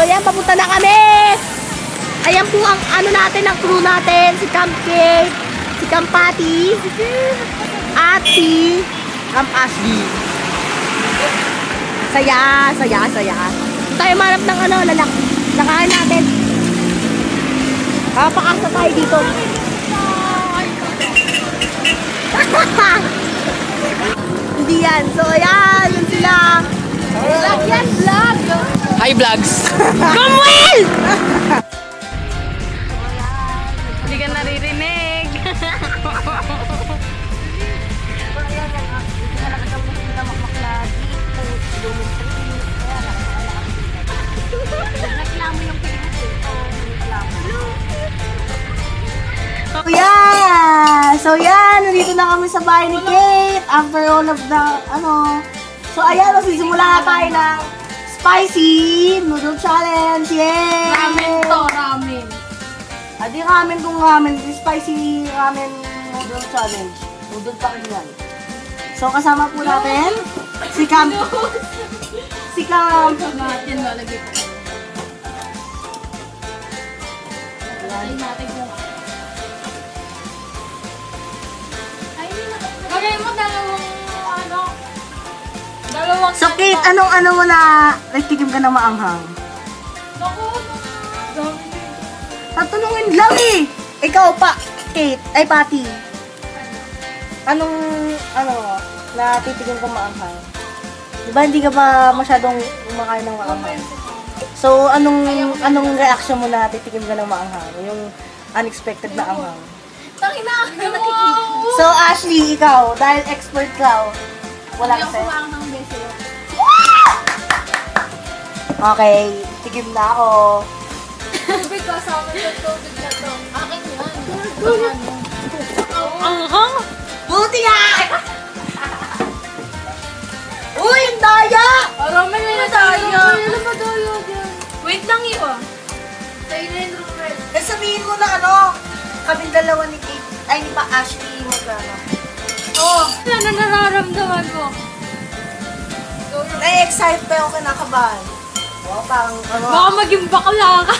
So yan, papunta na kami. Ayan po ang ano natin, ang crew natin. Si Camp Kate, si Camp Patty, at si Camp Ashley. Saya. Tayo manap ng ano, lalaki. Nakain natin. Kapakasa tayo dito. Hindi yan. So ayan, yun sila. Vlog yan, vlog. Hi vlogs! Samuel! Hindi ka naririnig. So yan, nandito na kami sa bahay ni Kate after all of the, So ayan, magsisimula na tayo ng spicy noodle challenge. Yay! Ramen to, ramen. Di ramen kung ramen, spicy ramen noodle challenge. Noodle pa rin yan. So kasama po natin si Camp. Si Camp. Natin lalagay ko. Ay, natin ko. Lagay mo dalawang So Kate, anong mo na nagtikim ka na maanghang? Naku, Tatulungin lang eh! Ikaw pa, Kate, ay Patty. Anong, natitikim ka maanghang? Diba hindi ka ba masyadong kumakain ng maanghang? So, anong reaction mo na titikim ka ng maanghang? Yung unexpected na anghang? So, Ashley, ikaw, dahil expert ka, wala kasi. Okay, tikim na ako. tubig kasama yung tubig na to. Akin yan. Anghang? Buti nga! Uy, ang daya! Marami na yung daya. Wait lang yun ah. Sa'yo na yung Robert. Sabihin mo na kaming dalawa ni Kate, ay ni pa Ashley, magkano. Oo. Ano nararamdaman mo? Na-excite pa yung kinakabahan. Wow, parang Baka maging bakla ka.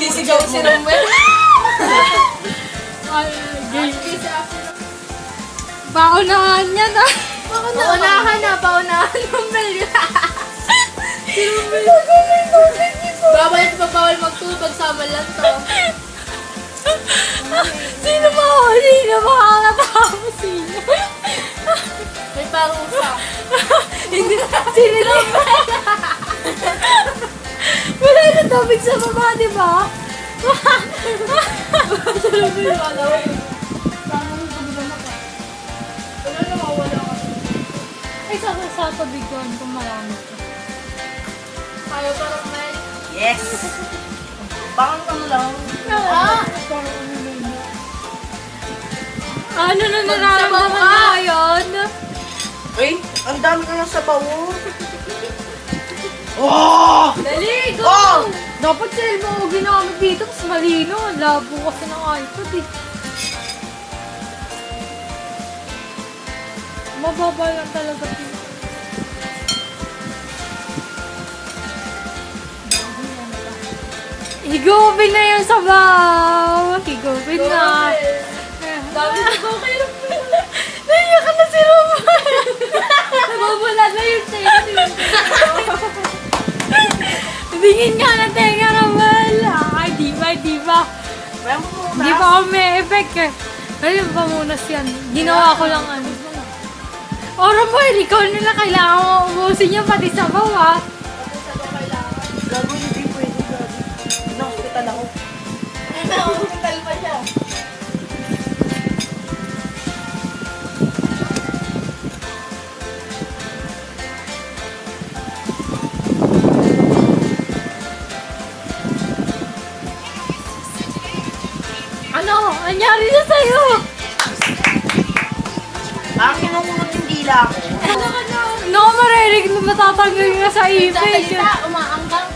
Sisigaw si Romel. Ay, gay. Paunahan yan ah. Paunahan Romel. Si Romel. Bawal magtubag sama lang to. Sino makakatapos sino? May parusa. Hindi na. Sino Romel? Wala na tubig sa baba, di ba? Sa Romel, wala ko. Wala na mawala ka. Ay, sa tubig ko, kung marami ko. Ayaw pa Romel? Yes! Bakang lang. Ano na nararamdaman mo ngayon? Ay, ang dami ka lang sa bawo. Oh! Dali, go! Oh! Dapat cellphone mo ginamit dito, mas malino. Ang labo kasi ng iPad eh. Mababa lang talaga dito. Higupin na yung sabaw! Higupin na! Dami na ko kay Romel! Naiyak na si Romel! Nababala na yung tenga ni Bingin nga na tenga, Romel! Ay, di ba? Di pa ako may effect eh. Ayun, pamunas yan. Ginawa ko lang ano. O, Romel, ikaw nila kailangan mo ubusin yung pati sabaw ha. Gago, hindi pwede. Nakupitan ako. Nakupitan pa siya. Ano? Anyari na sa'yo? Ang kinukulot yung dila ko. No, marinig na matatanggal nga sa ipig. Umaanggang.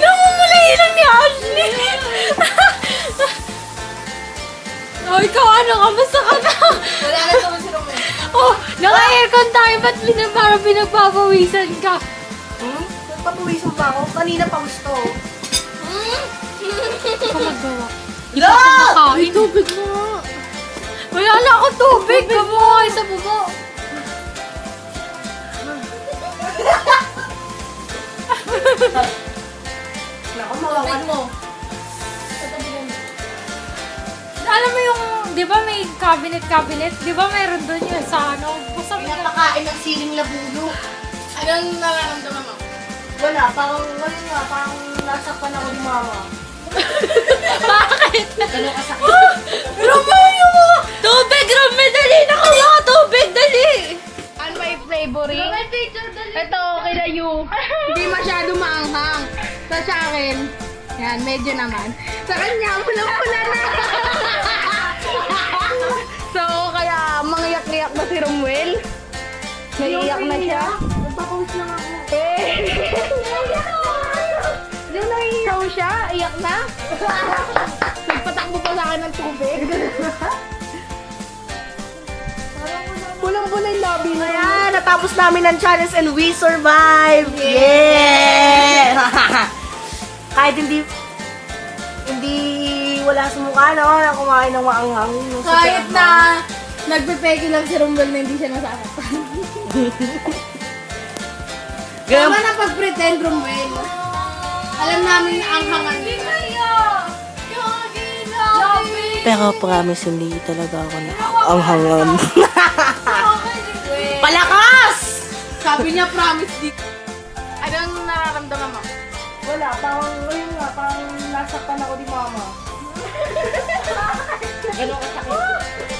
Namumuli lang ni Ashley. O, ikaw ano? Kamusta ka na? Wala na naman si Romel. Oh, naka-aircon tayo, ba't parang pinagpapawisan ka? Nagpapawisan pa ako. Kanina pa gusto. Kumagawa. La! May tubig mo. Wala na akong tubig. Kamuha kayo sa bubo. Naku, mawawan mo. Alam mo yung, di ba may cabinet? Di ba mayroon doon yung sa ano? Basta Pinapakain ng siling labuyo. Anong nararamdaman mo? Wala, parang nasakpan ako ni mama. bakit? Ganun kasakit. Romayo mo! Tubig, Romel! Dali! Nakuha ka tubig! Dali! Ano ba yung flavoring? Ito, kila you. Hindi masyado maanghang. Sa akin, yan, medyo naman. Sa kanya, pulang-pula na. So, kaya mangiyak-iyak na si Romuel. Naiiyak na siya. Nagpapawis lang ako. Yung naiiyak siya, iyak na. Nagpatakbo pa sa akin ng tubig. Pulang-pula yung labi na. Ayan, natapos namin ang challenge and we survived! Yeah! Kahit hindi wala sa mukha, no? Na kumain ng maanghang. Kahit na nagpepeke lang si Romuel na hindi siya nasasaktan. Tama na pag-pretend, Romuel. Alam namin na ang hangan nila. Pero promise, hindi talaga ako na ang hangam. Palakas! Sabi niya, promise di. Anong nararamdaman mo? Wala, parang nasaktan ako ni mama. Ganun kasakit.